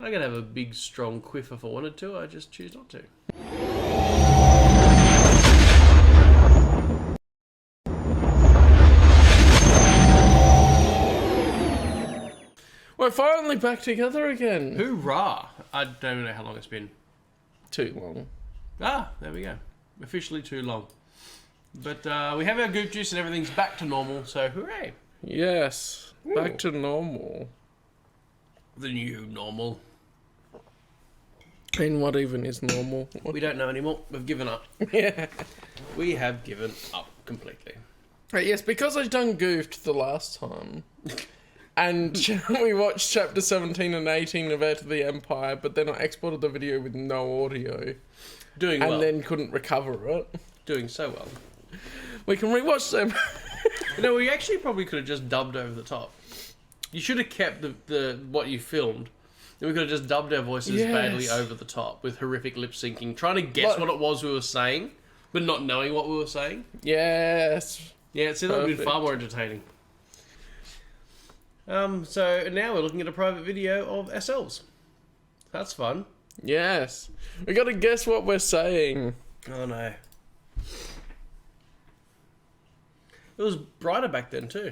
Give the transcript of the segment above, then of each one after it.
I could have a big, strong quiff if I wanted to. I just choose not to. We're finally back together again. Hoorah! I don't even know how long it's been. Too long. Ah, there we go. Officially too long. But we have our goop juice and everything's back to normal, so hooray. Yes. Ooh. Back to normal. The new normal. And what even is normal? We don't know anymore. We've given up. Yeah. We have given up completely. Yes, because I done goofed the last time. And we watched chapter 17 and 18 of Heir to the Empire, but then I exported the video with no audio. Doing well. And then couldn't recover it. Doing so well. We can rewatch them. You know, we actually probably could have just dubbed over the top. You should have kept the what you filmed. Then we could have just dubbed our voices badly over the top with horrific lip syncing, trying to guess what it was we were saying, but not knowing what we were saying. Yes. Yeah, that would have been far more entertaining. So now we're looking at a private video of ourselves. That's fun. Yes. We gotta guess what we're saying. Oh no. It was brighter back then too.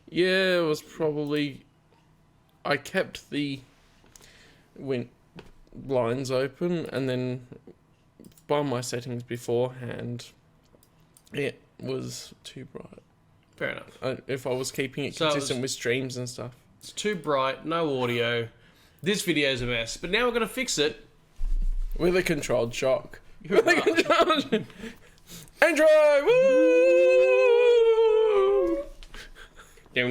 Yeah, it was probably... I kept the blinds open, and then by my settings beforehand, it was too bright. Fair enough. If I was keeping it consistent with streams and stuff. It's too bright, no audio. This video's a mess, but now we're going to fix it. With a controlled shock. With a controlled... Intro! Woo! Oh,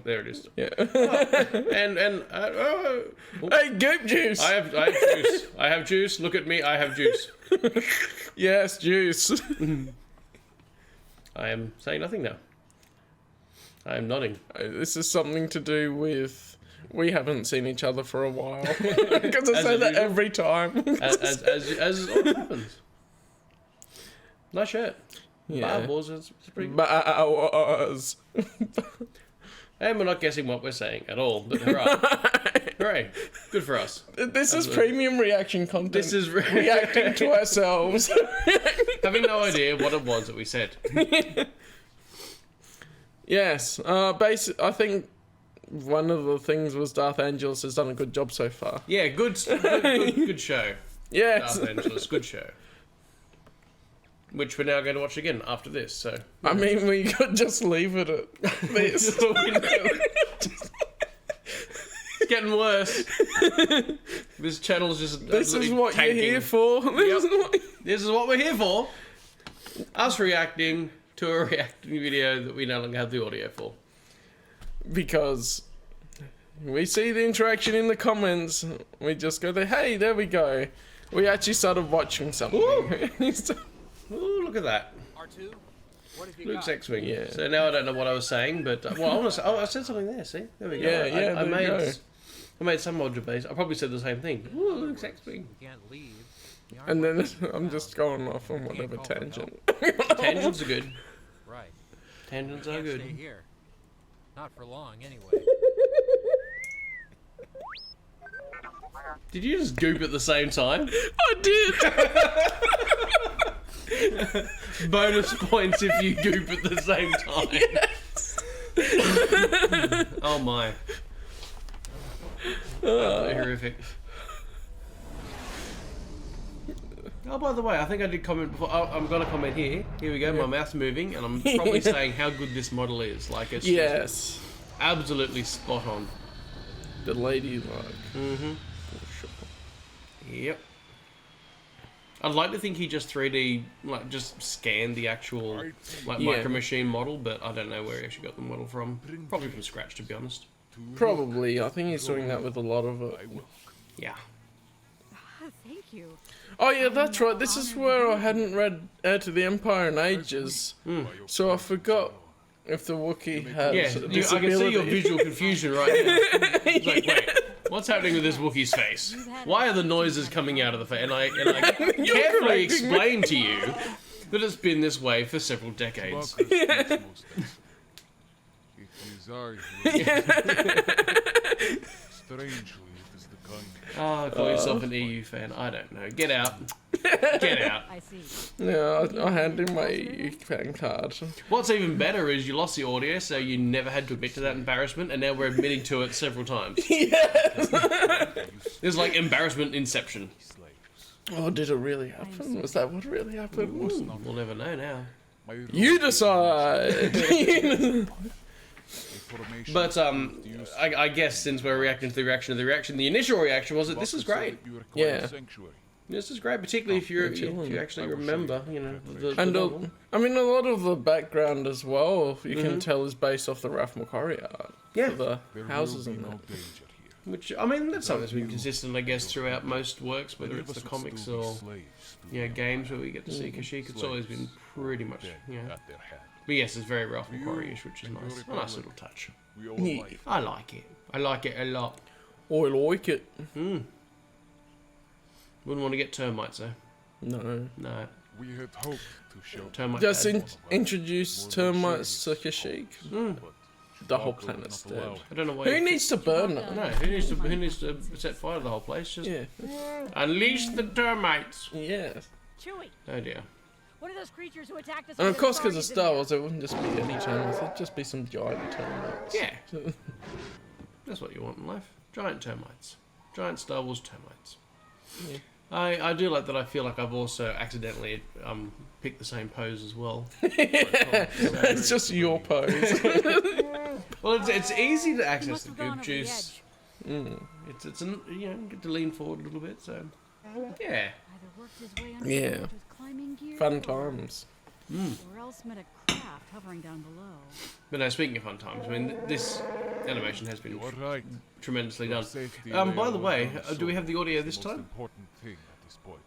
there it is. Yeah. Hey, goop juice! I have juice. I have juice. Look at me. I have juice. Yes, juice. I am saying nothing now. I am nodding. This is something to do with... We haven't seen each other for a while. Because I say that usual. Every time. as often happens. Nice shirt. Yeah. Bar Wars is pretty good. Bar Wars. And we're not guessing what we're saying at all. But hurrah. Hooray. Good for us. This is premium reaction content. This is reacting to ourselves. Having no idea what it was that we said. Yes. I think one of the things was DarthAngelus has done a good job so far. Yeah, good show. Yes. DarthAngelus, good show. Which we're now going to watch again after this, so... I mean, we could just leave it at this. It's getting worse. This channel's just... This is what tanking. You're here for. This is what we're here for. Us reacting to a reacting video that we no longer have the audio for. Because we see the interaction in the comments. We just go there, hey, there we go. We actually started watching something. Ooh, look at that. R2? What have you Luke's got? X-Wing. Yeah. So now I don't know what I was saying, but... well, I want to say... Oh, I said something there, see? There we go. Yeah, I made some odd base. I probably said the same thing. Ooh, Luke's X-Wing. You can't leave. And then I'm just going off on whatever tangent. Tangents are good. Right. Tangents You are can't good. stay here. Not for long, anyway. Did you just goop at the same time? I did! Bonus points if you goop at the same time. Yes. Oh my. Horrific. Oh, by the way, I think I did comment before. Oh, I'm going to comment here. Here we go. My mouth's moving, and I'm probably saying how good this model is. Like, it's just absolutely spot on. The ladylike. Mm-hmm. For sure. Yep. I'd like to think he just 3D, like, just scanned the actual, like, Micro Machine model, but I don't know where he actually got the model from. Probably from scratch, to be honest. Probably. I think he's doing that with a lot of it. Yeah. Thank you. Oh yeah, that's right. This is where I hadn't read Heir to the Empire in ages. So I forgot if the Wookiee has I can see your visual confusion right now. It's like, wait, what's happening with this Wookiee's face? Why are the noises coming out of the face? And I carefully explain to you that it's been this way for several decades. yourself an EU fan. I don't know. Get out. Get out. I see. Yeah, I handed him my EU fan card. What's even better is you lost the audio, so you never had to admit to that embarrassment, and now we're admitting to it several times. Yes! It's like embarrassment inception. Oh, did it really happen? Was that what really happened? We'll never know now. You decide! But I guess since we're reacting to the reaction of the reaction, the initial reaction was that this is great. Yeah. This is great, particularly if you actually remember, you know, the And novel. I mean, a lot of the background as well, you can tell is based off the Ralph McQuarrie art. Yeah. For the houses and that. Which, I mean, that's something that's been consistent, I guess, throughout most works, whether it's the comics or, games where we get to see Kashyyyk. It's always been pretty much, But yes, it's very Ralph McQuarrie-ish, which is nice. A nice little touch. Yeah. I like it. I like it a lot. I like it. Wouldn't want to get termites, though. No. No. We had hoped to show Termite Just bad. introduce termites to Kashyyyk. The whole planet's dead. I don't know why. Who needs to burn them? No, who needs to set fire to the whole place? Just Yeah. unleash the termites. Yeah. Chewie, Oh dear. what are those creatures who attacked us? And of with course, because of authorities in Star there? Wars, it wouldn't just be any termites. It'd just be some giant termites. Yeah. That's what you want in life. Giant termites. Giant Star Wars termites. Yeah. I do like that. I feel like I've also accidentally picked the same pose as well. It's just your pose. Well, it's easy to You access must the have gone goop over the juice. Mm. It's get to lean forward a little bit. So yeah. Either worked his way under Yeah. with climbing gear, Fun times. or else met a craft hovering down below. But no, speaking of fun times, I mean this animation has been You are right. tremendously Your done. safety By lay the over way, our do we have the soul. audio It's this the most time? important thing at this point.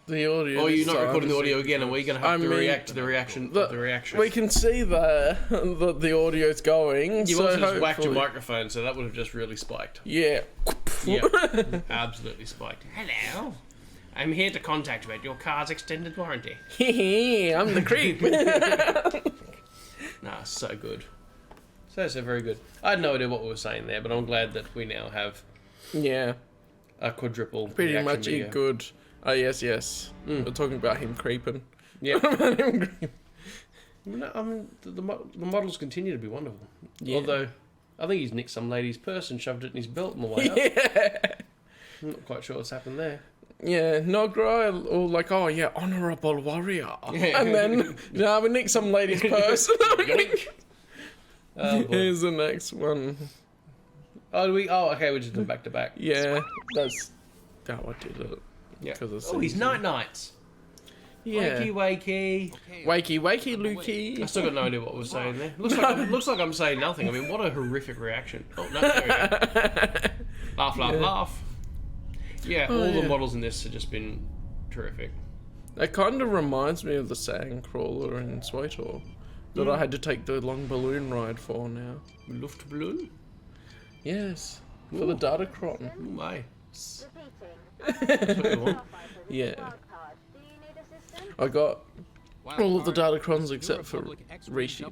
The audio. Or are you this not time recording the is- audio again, and we're going to have I to mean, react to the reaction of the reaction? We can see there that the audio's going. You so also just whacked your hopefully- microphone, so that would have just really spiked. Yeah. Yeah, absolutely spiked. Hello, I'm here to contact about your car's extended warranty. I'm the creep. Nah, so good. So very good. I had no idea what we were saying there, but I'm glad that we now have Yeah. a quadruple Pretty reaction much video. a good. Oh, yes. We're talking about him creeping. Yeah. About him creeping. No, I mean, the models continue to be wonderful. Yeah. Although, I think he's nicked some lady's purse and shoved it in his belt on the way up. Yeah. I'm not quite sure what's happened there. Yeah, not great. Or like, oh yeah, honourable warrior. Yeah. And then, no, we nicked some lady's purse. Yoink. Oh, boy. Here's the next one. Oh, okay, we're just doing back to back. Yeah, that's how I did it. Yeah. 'Cause it's Oh, he's easy. night-nights. Yeah. Wakey, wakey. Okay, Wakey, wakey, I Lukey. still got no idea what we're saying there. Looks like I'm saying nothing. I mean, what a horrific reaction. Oh, no, there we go. Laugh, laugh, laugh. Yeah, Oh, all the yeah. models in this have just been terrific. It kind of reminds me of the Sandcrawler in Sweetor that I had to take the long balloon ride for now. Luftballon? Yes, for the Datacron. Oh, my. That's what you want. Yeah. I got all of the Datacrons except for Rishi now.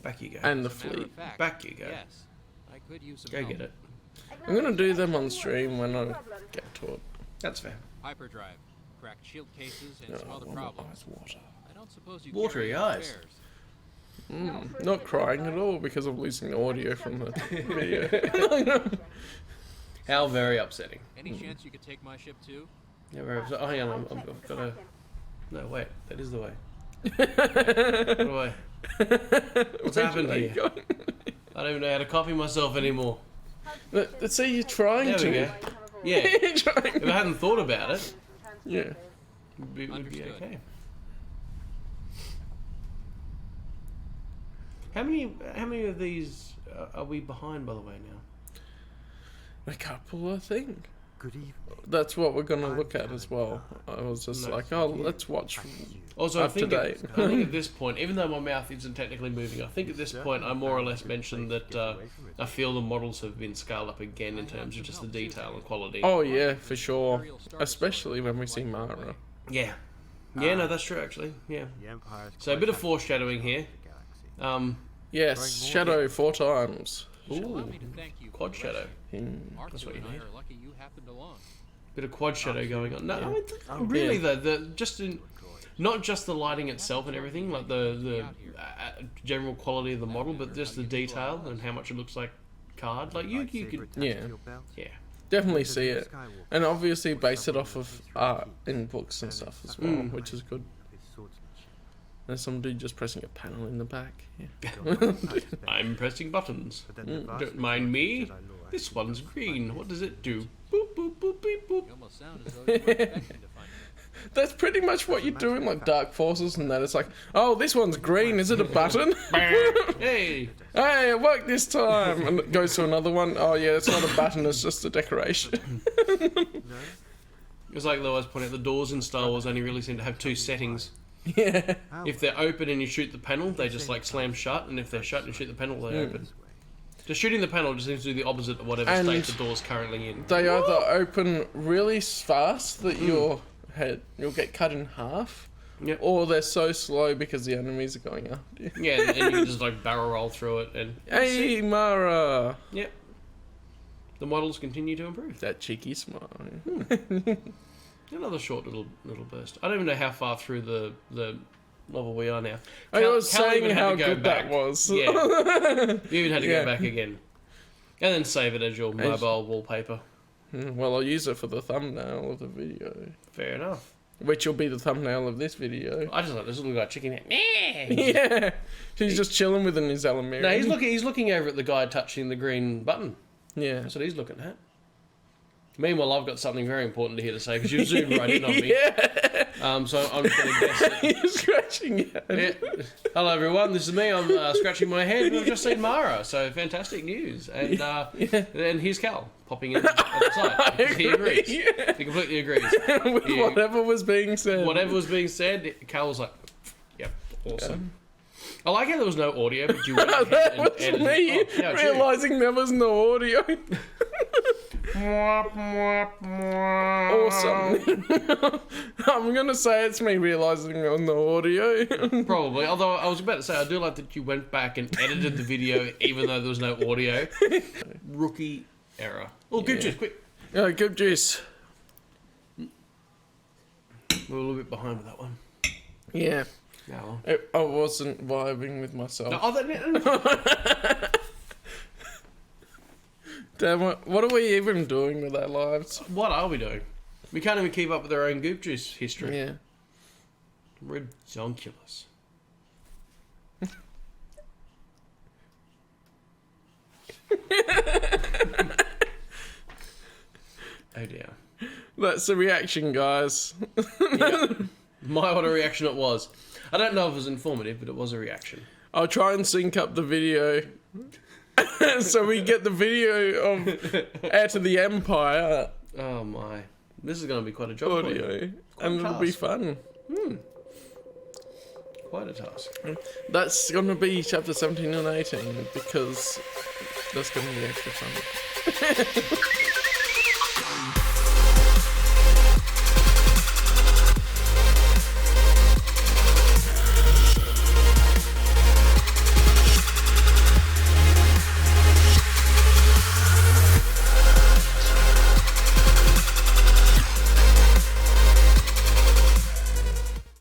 Back you go. And the fleet. Back you go. Yes, I could use some Go help. get it. I'm gonna do them on stream when I get to it. That's fair. Hyperdrive, cracked shield cases, and some other Oh, my problems. eyes water. I don't suppose you Watery carry eyes. spares. Not crying at all because I'm losing the audio from the video. How very upsetting. Any chance you could take my ship too? Yeah, very upsetting. Oh, hang on. I've got to... No, wait. That is the way. What do I... What's happened here? I don't even know how to copy myself anymore. Let's see you trying There to. we go. Yeah. You're trying. If I hadn't thought about it, Yeah. it would be Understood. okay. How many of these are we behind, by the way, now? A couple, I think. Good evening. That's what we're gonna look at as well. I was just Nice. like, oh, let's watch. Also, I Up to think, date. I think at this point, even though my mouth isn't technically moving, I think at this point I more or less mentioned that I feel the models have been scaled up again in terms of just the detail and quality. Oh yeah, for sure. Especially when we see Mara. Yeah. Yeah, no, that's true, actually. Yeah. The Empire's So a bit of foreshadowing here. galaxy. Yes, Shadow 4 times. You should allow Ooh. me to thank you for Quad the shadow. rest. Hmm. Arthur That's what you and I need. are lucky you happened along. Bit of quad shadow going on. No, I mean, really though, not just the lighting itself and everything, like the general quality of the model, but just the detail and how much it looks like card. Like you could, Yeah. yeah. Definitely see it. And obviously base it off of art in books and stuff as well, which is good. There's some dude just pressing a panel in the back. Yeah. I'm pressing buttons. Don't mind me. This one's green. What does it do? Boop, boop, boop, beep, boop. You almost sound as though you were expecting to find it. That's pretty much what you do in like Dark Forces and that. It's like, oh, this one's green. Is it a button? Hey! Hey, it worked this time. And it goes to another one. Oh yeah, it's not a button. It's just a decoration. It's like they always point out the doors in Star Wars only really seem to have two settings. Yeah. If they're open and you shoot the panel, they just like slam shut, and if they're shut and you shoot the panel, they open. Just shooting the panel just seems to do the opposite of whatever state the door's currently in. They either open really fast that you'll get cut in half, Yep. or they're so slow because the enemies are going after you. Yeah, and you can just like barrel roll through it, and Hey, Mara! yep, the models continue to improve. That cheeky smile. Another short little burst. I don't even know how far through the level we are now. I was Cal saying even had how to go good back. that was. Yeah, you even had to Yeah. go back again, and then save it as your mobile wallpaper. Well, I'll use it for the thumbnail of the video, Fair enough. which will be the thumbnail of this video. I just like this little guy chicken head. Yeah, he's just chilling with his Alamiri. No, he's looking over at the guy touching the green button. Yeah. That's what he's looking at. Meanwhile, I've got something very important here to say because you zoomed right in on me. Yeah. So I'm just going to guess that. You're scratching your head. Yeah. Hello, everyone. This is me. I'm scratching my head. We've just seen Mara, so fantastic news. And and here's Cal popping in at the side. Because he agrees. Yeah. He completely agrees. With Yeah. whatever was being said. Whatever was being said, Cal was like, "Yep, awesome." I like how there was no audio, but you went ahead That and was edited me it. Oh, yeah, it's you. realizing there was no audio. Awesome. I'm gonna say it's me realizing there was no audio. Probably. Although I was about to say, I do like that you went back and edited the video even though there was no audio. Rookie error. Oh, good juice, quick. Yeah, good juice. We're a little bit behind with that one. Yeah. No. I wasn't vibing with myself. No, that, Damn it. What are we even doing with our lives? what are we doing? We can't even keep up with our own goop juice history. Yeah. Redonkulous. Oh dear. That's the reaction, guys. Yeah. What a reaction it was. I don't know if it was informative, but it was a reaction. I'll try and sync up the video. So we get the video of Heir to the Empire Oh my. This is going to be quite a job for you. audio. Quite And a it'll be task. fun. Quite a task. That's going to be chapter 17 and 18 because that's going to be extra fun.